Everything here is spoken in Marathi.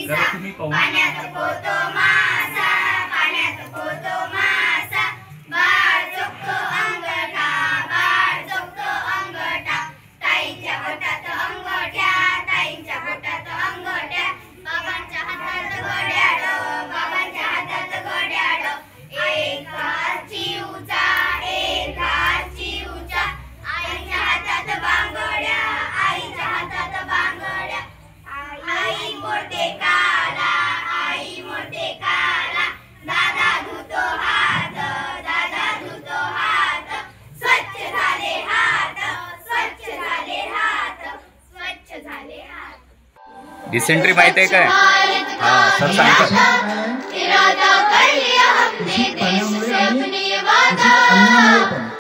जरा तुम्ही पाण्यात पोहतो मासा, पाण्यात पोहतो मासा, बाळ चुकतो अंगठा, बाळ चुकतो अंगठा, ताईच्या बोटात अंगठ्या, ताईच्या बोटात अंगठ्या, बाबांच्या हातात घड्याळ, बाबांच्या हातात घड्याळ, एक हात चिवचा, एक हात चिवचा, आईच्या हातात बांगड्या, आईच्या हातात बांगड्या, आई मोडते काला, आई मोडते काला, दादा धुतो हात, दादा धुतो हात, स्वच्छ झाले हात, स्वच्छ झाले हात, स्वच्छ झाले हात। डिसेंट्री माहित आहे काय? हा सर सांगतात। इरादा कर लिया हमने देश से अपनी वादा।